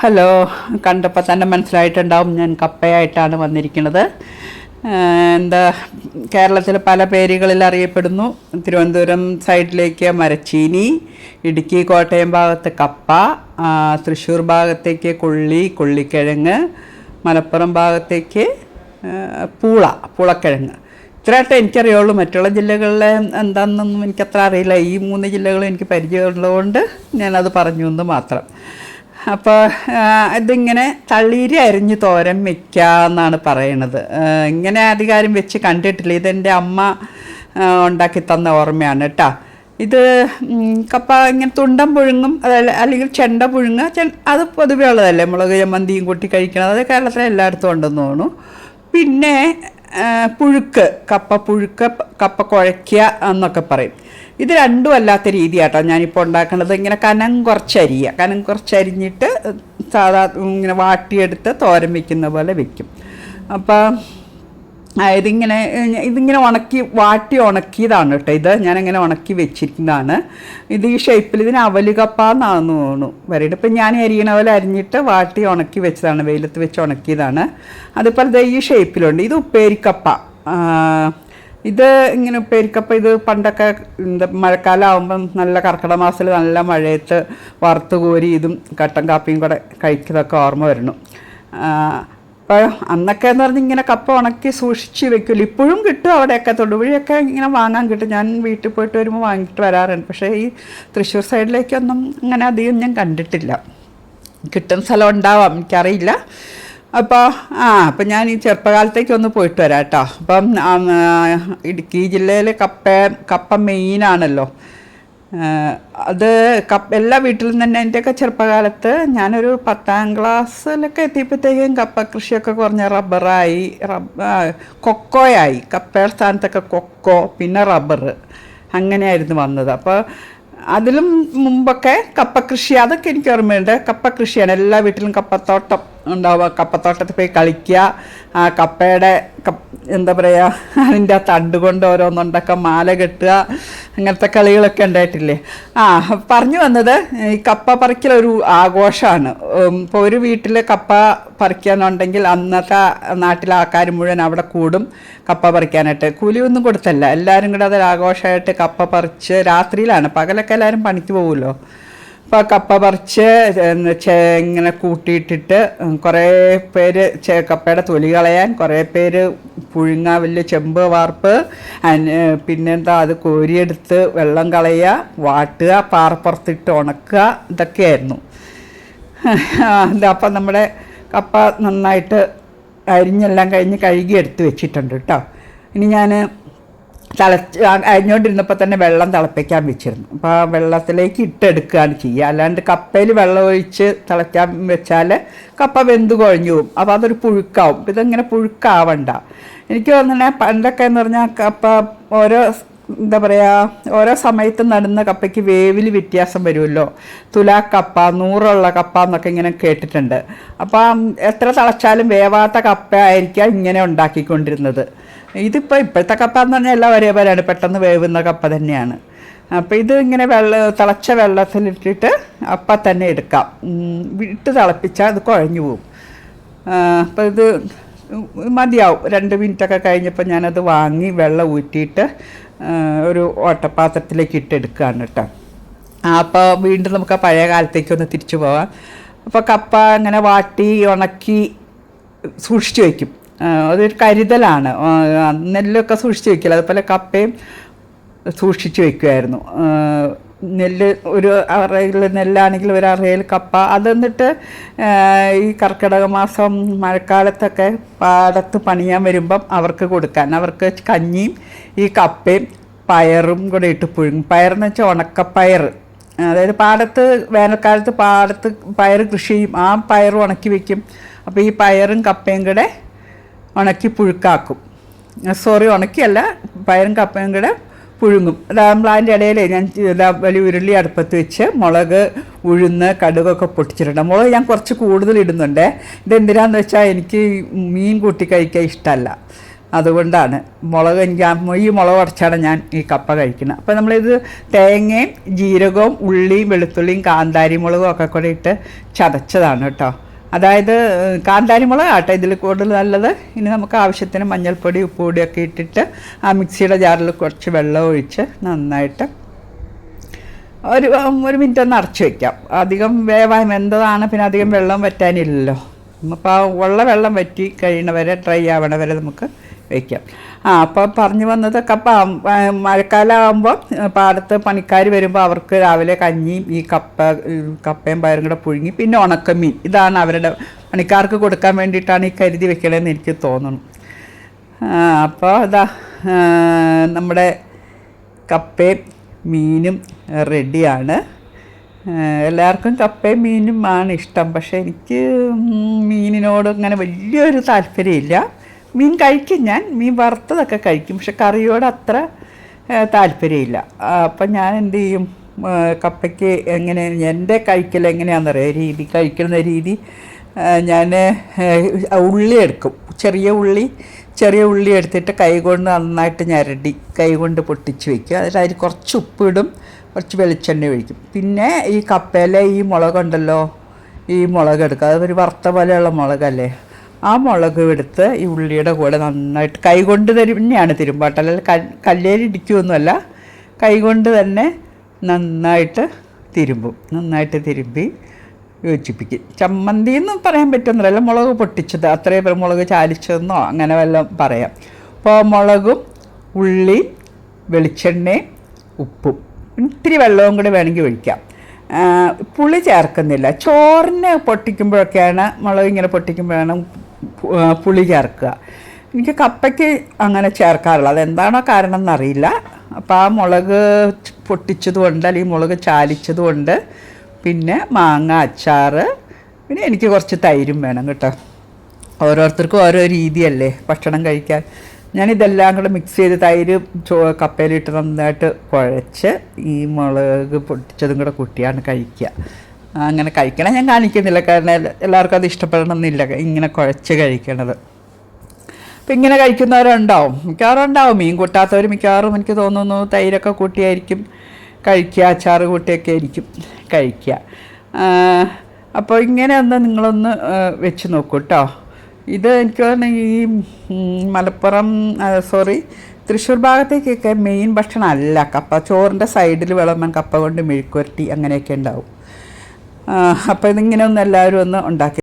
Hello, കണ്ടപ്പോൾ തന്നെ മനസ്സിലായിട്ടുണ്ടാവും ഞാൻ കപ്പയായിട്ടാണ് വന്നിരിക്കുന്നത്. എന്താ, കേരളത്തിൽ പല പേരുകളിൽ അറിയപ്പെടുന്നു. തിരുവനന്തപുരം സൈഡിലേക്ക് മരച്ചീനി, ഇടുക്കി കോട്ടയം ഭാഗത്ത് കപ്പ, തൃശ്ശൂർ ഭാഗത്തേക്ക് കൊള്ളിക്കിഴങ്ങ്, മലപ്പുറം ഭാഗത്തേക്ക് പൂളക്കിഴങ്ങ്. ഇത്രയായിട്ട് എനിക്കറിയുള്ളൂ. മറ്റുള്ള ജില്ലകളിലെ എന്താണെന്നൊന്നും എനിക്കത്ര അറിയില്ല. ഈ 3 ജില്ലകളും എനിക്ക് പരിചയമുള്ളതുകൊണ്ട് ഞാനത് പറഞ്ഞു എന്ന് മാത്രം. അപ്പോൾ ഇതിങ്ങനെ തള്ളീരി അരിഞ്ഞ് തോരൻ വയ്ക്കാമെന്നാണ് പറയണത്. ഇങ്ങനെ അധികാരം വെച്ച് കണ്ടിട്ടില്ല. ഇതെൻ്റെ അമ്മ ഉണ്ടാക്കി തന്ന ഓർമ്മയാണ് കേട്ടോ. ഇത് കപ്പ ഇങ്ങനെ തുണ്ടം പുഴുങ്ങും, അല്ലെങ്കിൽ ചെണ്ട പുഴുങ്ങുക. അത് പൊതുവേ ഉള്ളതല്ലേ, മുളക് ചമ്മന്തിയും കൂട്ടി കഴിക്കണത്. അത് കേരളത്തിലെ എല്ലായിടത്തും ഉണ്ടെന്ന് തോന്നുന്നു. പിന്നെ കപ്പ പുഴുക്ക്, കപ്പ കുഴയ്ക്കുക എന്നൊക്കെ പറയും. ഇത് രണ്ടും അല്ലാത്ത രീതിയാട്ടോ ഞാനിപ്പോൾ ഉണ്ടാക്കുന്നത്. ഇങ്ങനെ കനം കുറച്ചരിഞ്ഞിട്ട് സാധാ ഇങ്ങനെ വാട്ടിയെടുത്ത് തോരൻ വയ്ക്കുന്ന പോലെ വയ്ക്കും. അപ്പോൾ ഇതിങ്ങനെ ഉണക്കിയതാണ് കേട്ടോ. ഇത് ഞാനിങ്ങനെ ഉണക്കി വെച്ചിരിക്കുന്നതാണ്. ഇത് ഈ ഷേപ്പിൽ ഇതിന് അവലുകപ്പ എന്നാണെന്ന് തോന്നുന്നു വരയിട്ട്. ഇപ്പം ഞാൻ അരിയണ പോലെ അരിഞ്ഞിട്ട് വാട്ടി ഉണക്കി വെച്ചതാണ്, വെയിലത്ത് വെച്ച് ഉണക്കിയതാണ്. അതുപോലെ ഈ ഷേപ്പിലുണ്ട്. ഇത് ഉപ്പേരിക്കപ്പ. ഇത് ഇങ്ങനെ ഉപ്പേരിക്കപ്പ. ഇത് പണ്ടൊക്കെ മഴക്കാലം ആകുമ്പം നല്ല കർക്കിടക മാസത്തിൽ നല്ല മഴയത്ത് വറുത്ത് കോരി ഇതും കട്ടൻ കാപ്പിയും കൂടെ കഴിക്കുന്നതൊക്കെ ഓർമ്മ വരണം. അപ്പോൾ അന്നൊക്കെ എന്ന് പറഞ്ഞാൽ ഇങ്ങനെ കപ്പ ഉണക്കി സൂക്ഷിച്ച് വെക്കില്ല. ഇപ്പോഴും കിട്ടും അവിടെയൊക്കെ, തൊടുപുഴയൊക്കെ ഇങ്ങനെ വാങ്ങാൻ കിട്ടും. ഞാൻ വീട്ടിൽ പോയിട്ട് വരുമ്പോൾ വാങ്ങിയിട്ട് വരാറുണ്ട്. പക്ഷേ ഈ തൃശ്ശൂർ സൈഡിലേക്കൊന്നും അങ്ങനെ അധികം ഞാൻ കണ്ടിട്ടില്ല. കിട്ടുന്ന സ്ഥലം ഉണ്ടാവാം, എനിക്കറിയില്ല. അപ്പോൾ ഞാൻ ഈ ചെറുപ്പകാലത്തേക്കൊന്ന് പോയിട്ട് വരാം കേട്ടോ. അപ്പം ഇടുക്കി ജില്ലയിൽ കപ്പ മെയിനാണല്ലോ. അത് എല്ലാ വീട്ടിലും തന്നെ. എൻ്റെയൊക്കെ ചെറുപ്പകാലത്ത് ഞാനൊരു 10ാം ക്ലാസ്സിലൊക്കെ എത്തിയപ്പോഴത്തേക്കും കപ്പ കൃഷിയൊക്കെ കുറഞ്ഞ റബ്ബറായി, കൊക്കോയായി. കപ്പയുടെ സ്ഥാനത്തൊക്കെ കൊക്കോ, പിന്നെ റബ്ബർ, അങ്ങനെയായിരുന്നു വന്നത്. അപ്പോൾ അതിലും മുമ്പൊക്കെ കപ്പ കൃഷി, അതൊക്കെ എനിക്ക് ഓർമ്മയുണ്ട്. കപ്പ കൃഷിയാണ്, എല്ലാ വീട്ടിലും കപ്പത്തോട്ടം ഉണ്ടാവുക. കപ്പത്തോട്ടത്തിൽ പോയി കളിക്കുക, ആ കപ്പയുടെ എന്താ പറയുക, അതിൻ്റെ ആ തണ്ട് കൊണ്ട് ഓരോന്നുണ്ടാക്കുക, മാല കെട്ടുക, അങ്ങനത്തെ കളികളൊക്കെ ഉണ്ടായിട്ടില്ലേ. പറഞ്ഞു വന്നത്, ഈ കപ്പ പറിക്കലൊരു ആഘോഷമാണ്. ഇപ്പോൾ ഒരു വീട്ടിൽ കപ്പ പറിക്കാനുണ്ടെങ്കിൽ അന്നത്തെ നാട്ടിലെ ആൾക്കാർ മുഴുവൻ അവിടെ കൂടും കപ്പ പറിക്കാനായിട്ട്. കൂലിയൊന്നും കൊടുത്തല്ല, എല്ലാവരും കൂടെ അതൊരാഘോഷമായിട്ട് കപ്പ പറിച്ച്, രാത്രിയിലാണ്, പകലൊക്കെ എല്ലാവരും പണിക്ക് പോകുമല്ലോ. അപ്പോൾ കപ്പ പറിച്ച് ഇങ്ങനെ കൂട്ടിയിട്ടിട്ട് കുറേ പേര് കപ്പയുടെ തൊലി കളയാൻ, കുറേ പേര് പുഴുങ്ങാൻ, വലിയ ചെമ്പ് വാർപ്പ്, പിന്നെന്താ അത് കോരിയെടുത്ത് വെള്ളം കളയുക, വാട്ടുക, പാറപ്പുറത്തിട്ട് ഉണക്കുക, ഇതൊക്കെയായിരുന്നു. അപ്പം നമ്മുടെ കപ്പ നന്നായിട്ട് അരിഞ്ഞെല്ലാം കഴിഞ്ഞ് കഴുകി എടുത്ത് വെച്ചിട്ടുണ്ട് കേട്ടോ. ഇനി ഞാൻ അരിഞ്ഞുകൊണ്ടിരുന്നപ്പോൾ തന്നെ വെള്ളം തിളപ്പിക്കാൻ വെച്ചിരുന്നു. അപ്പോൾ ആ വെള്ളത്തിലേക്ക് ഇട്ടെടുക്കുകയാണ് ചെയ്യുക. അല്ലാണ്ട് കപ്പയിൽ വെള്ളം ഒഴിച്ച് തിളയ്ക്കാൻ വെച്ചാൽ കപ്പ വെന്ത് കുഴഞ്ഞു പോകും. അപ്പോൾ അതൊരു പുഴുക്കാവും. ഇതങ്ങനെ പുഴുക്കാവണ്ട. എനിക്ക് തോന്നുന്നത് പണ്ടൊക്കെ എന്ന് പറഞ്ഞാൽ കപ്പ എന്താ പറയുക, ഓരോ സമയത്ത് നടുന്ന കപ്പയ്ക്ക് വേവിൽ വ്യത്യാസം വരുമല്ലോ. തുലാക്കപ്പ, 100 കപ്പ എന്നൊക്കെ ഇങ്ങനെ കേട്ടിട്ടുണ്ട്. അപ്പം എത്ര തിളച്ചാലും വേവാത്ത കപ്പ ആയിരിക്കാം ഇങ്ങനെ ഉണ്ടാക്കിക്കൊണ്ടിരുന്നത്. ഇപ്പോഴത്തെ കപ്പ എന്ന് പറഞ്ഞാൽ എല്ലാം ഒരേ പോലെയാണ്, പെട്ടെന്ന് വേവുന്ന കപ്പ തന്നെയാണ്. അപ്പോൾ ഇത് ഇങ്ങനെ തിളച്ച വെള്ളത്തിലിട്ടിട്ട് അപ്പം തന്നെ എടുക്കാം. ഇട്ട് തിളപ്പിച്ചാൽ അത് കുഴഞ്ഞു പോകും. അപ്പോൾ ഇത് മതിയാവും. 2 മിനിറ്റൊക്കെ കഴിഞ്ഞപ്പോൾ ഞാനത് വാങ്ങി വെള്ളം ഊറ്റിയിട്ട് ഒരു ഓട്ടപ്പാത്രത്തിലേക്ക് ഇട്ടെടുക്കുകയാണ് കേട്ടോ. അപ്പോൾ വീണ്ടും നമുക്ക് ആ പഴയ കാലത്തേക്കൊന്ന് തിരിച്ചു പോകാം. അപ്പോൾ കപ്പ ഇങ്ങനെ വാട്ടി ഉണക്കി സൂക്ഷിച്ച് വയ്ക്കും. അതൊരു കരുതലാണ്. നെല്ലൊക്കെ സൂക്ഷിച്ച് വയ്ക്കില്ല, അതുപോലെ കപ്പയും സൂക്ഷിച്ച് വയ്ക്കുമായിരുന്നു. നെല്ല് ഒരു അറയിൽ, നെല്ലാണെങ്കിൽ ഒരു അറയിൽ കപ്പ. അത് എന്നിട്ട് ഈ കർക്കിടക മാസം മഴക്കാലത്തൊക്കെ പാടത്ത് പണിയാൻ വരുമ്പം അവർക്ക് കൊടുക്കാൻ, അവർക്ക് കഞ്ഞിയും ഈ കപ്പയും പയറും കൂടെ ഇട്ട് പുഴുങ്ങും. പയറെന്ന് വെച്ചാൽ ഉണക്കപ്പയർ. അതായത് വേനൽക്കാലത്ത് പാടത്ത് പയർ കൃഷി ചെയ്യും. ആ പയർ ഉണക്കി വയ്ക്കും. അപ്പോൾ ഈ പയറും കപ്പയും കൂടെ ഉണക്കി പുഴുക്കാക്കും. ഉണക്കിയല്ല, പയറും കപ്പയും കൂടെ പുഴുങ്ങും. അതാകുമ്പോൾ അതിൻ്റെ ഇടയിൽ ഞാൻ വലിയ ഉരുളി അടുപ്പത്ത് വെച്ച് മുളക്, ഉഴുന്ന്, കടുകൊക്കെ പൊട്ടിച്ചിട്ടുണ്ട്. മുളക് ഞാൻ കുറച്ച് കൂടുതൽ ഇടുന്നുണ്ട്. ഇതെന്തിനാന്ന് വെച്ചാൽ എനിക്ക് മീൻ കൂട്ടി കഴിക്കാൻ ഇഷ്ടമല്ല. അതുകൊണ്ടാണ് മുളക് ഈ മുളക് ഉടച്ചാണ് ഞാൻ ഈ കപ്പ കഴിക്കുന്നത്. അപ്പോൾ നമ്മളിത് തേങ്ങയും ജീരകവും ഉള്ളിയും വെളുത്തുള്ളിയും കാന്താരി മുളകും ഒക്കെ കൂടെ ഇട്ട് ചതച്ചതാണ് കേട്ടോ. അതായത് കാന്താരി മുളക് ആട്ടെ ഇതിൽ കൂടുതൽ നല്ലത്. ഇനി നമുക്ക് ആവശ്യത്തിന് മഞ്ഞൾപ്പൊടി ഉപ്പുപൊടിയൊക്കെ ഇട്ടിട്ട് ആ മിക്സിയുടെ ജാറിൽ കുറച്ച് വെള്ളം ഒഴിച്ച് നന്നായിട്ട് ഒരു മിനിറ്റ് ഒന്ന് അടച്ചു വയ്ക്കാം. അധികം വേവാൻ വെന്തതാണ്, പിന്നെ അധികം വെള്ളം വറ്റാനില്ലല്ലോ. അപ്പോൾ ഉള്ള വെള്ളം വറ്റി കഴിയണവരെ ഡ്രൈ ആവണ വരെ നമുക്ക് വയ്ക്കാം. അപ്പോൾ പറഞ്ഞു വന്നത് മഴക്കാലം ആകുമ്പോൾ പാടത്ത് പണിക്കാർ വരുമ്പോൾ അവർക്ക് രാവിലെ കഞ്ഞിയും ഈ കപ്പയും പയറും കൂടെ പുഴുങ്ങി പിന്നെ ഉണക്കമീൻ, ഇതാണ് അവരുടെ പണിക്കാർക്ക് കൊടുക്കാൻ വേണ്ടിയിട്ടാണ് ഈ കരുതി വെക്കണമെന്ന് എനിക്ക് തോന്നുന്നു. അപ്പോൾ ഇതാ നമ്മുടെ കപ്പയും മീനും റെഡിയാണ്. എല്ലാവർക്കും കപ്പയും മീനും ആണ് ഇഷ്ടം. പക്ഷേ എനിക്ക് മീനിനോട് അങ്ങനെ വലിയൊരു താല്പര്യമില്ല. മീൻ കഴിക്കും, ഞാൻ മീൻ വറുത്തതൊക്കെ കഴിക്കും, പക്ഷെ കറിയോട് അത്ര താല്പര്യമില്ല. അപ്പം ഞാൻ എന്ത് ചെയ്യും, കപ്പയ്ക്ക് എങ്ങനെ എൻ്റെ കഴിക്കൽ എങ്ങനെയാണെന്നറിയാം, കഴിക്കുന്ന രീതി. ഞാൻ ഉള്ളി എടുക്കും, ചെറിയ ഉള്ളി എടുത്തിട്ട് കൈകൊണ്ട് നന്നായിട്ട് ഞരടി കൈകൊണ്ട് പൊട്ടിച്ച് വയ്ക്കും. അതിൽ കുറച്ച് ഉപ്പിടും, കുറച്ച് വെളിച്ചെണ്ണ ഒഴിക്കും. പിന്നെ ഈ കപ്പയിലെ ഈ മുളകുണ്ടല്ലോ, ഈ മുളക് എടുക്കുക, അതൊരു വറുത്ത പോലെയുള്ള മുളകല്ലേ, ആ മുളക് എടുത്ത് ഈ ഉള്ളിയുടെ കൂടെ നന്നായിട്ട് കൈകൊണ്ട് തന്നെയാണ് തിരുമ്പാട്ട്, അല്ലെങ്കിൽ കല്ലേൽ ഇടിക്കുകയൊന്നുമല്ല, കൈകൊണ്ട് തന്നെ നന്നായിട്ട് തിരുമ്പി യോജിപ്പിക്കും. ചമ്മന്തി എന്നും പറയാൻ പറ്റുന്നില്ല, മുളക് പൊട്ടിച്ചത് അത്രയും മുളക് ചാലിച്ചതെന്നോ അങ്ങനെ വല്ലതും പറയാം. അപ്പോൾ മുളകും ഉള്ളിയും വെളിച്ചെണ്ണയും ഉപ്പും ഇത്തിരി വെള്ളവും കൂടെ വേണമെങ്കിൽ ഒഴിക്കാം. പുളി ചേർക്കുന്നില്ല. ചോറിന് പൊട്ടിക്കുമ്പോഴൊക്കെയാണ് മുളക് ഇങ്ങനെ പൊട്ടിക്കുമ്പോഴാണ് പുളി ചേർക്കുക. എനിക്ക് കപ്പയ്ക്ക് അങ്ങനെ ചേർക്കാറുള്ളത്, അതെന്താണോ കാരണം എന്നറിയില്ല. അപ്പോൾ ആ മുളക് പൊട്ടിച്ചതുകൊണ്ട് അല്ലെങ്കിൽ മുളക് ചാലിച്ചതുകൊണ്ട്, പിന്നെ മാങ്ങ അച്ചാർ, പിന്നെ എനിക്ക് കുറച്ച് തൈരും വേണം കേട്ടോ. ഓരോരുത്തർക്കും ഓരോ രീതിയല്ലേ ഭക്ഷണം കഴിക്കാൻ. ഞാനിതെല്ലാം കൂടെ മിക്സ് ചെയ്ത് തൈര് കപ്പയിലിട്ട് നന്നായിട്ട് കുഴച്ച് ഈ മുളക് പൊട്ടിച്ചതും കൂടെ കൂട്ടിയാണ് കഴിക്കുക. അങ്ങനെ കഴിക്കണം ഞാൻ കാണിക്കുന്നില്ല, കാരണം എല്ലാവർക്കും അത് ഇഷ്ടപ്പെടണമെന്നില്ല ഇങ്ങനെ കുഴച്ച് കഴിക്കണത്. അപ്പം ഇങ്ങനെ കഴിക്കുന്നവരുണ്ടാവും, മിക്കവാറും ഉണ്ടാവും. മീൻ കൂട്ടാത്തവർ മിക്കവാറും എനിക്ക് തോന്നുന്നു തൈരൊക്കെ കൂട്ടിയായിരിക്കും കഴിക്കുക, അച്ചാറ് കൂട്ടിയൊക്കെ ആയിരിക്കും കഴിക്കുക. അപ്പോൾ ഇങ്ങനെ ഒന്ന് നിങ്ങളൊന്ന് വെച്ച് നോക്കൂ കേട്ടോ. ഇത് എനിക്ക് പറഞ്ഞാൽ ഈ മലപ്പുറം തൃശ്ശൂർ ഭാഗത്തേക്കൊക്കെ മെയിൻ ഭക്ഷണം അല്ല കപ്പ. ചോറിൻ്റെ സൈഡിൽ വിളമ്പൻ കപ്പ കൊണ്ട് മെഴുക്കുവരട്ടി അങ്ങനെയൊക്കെ ഉണ്ടാവും. അപ്പോൾ ഇതിങ്ങനെ ഒന്ന് എല്ലാവരും ഒന്ന് ഉണ്ടാക്കി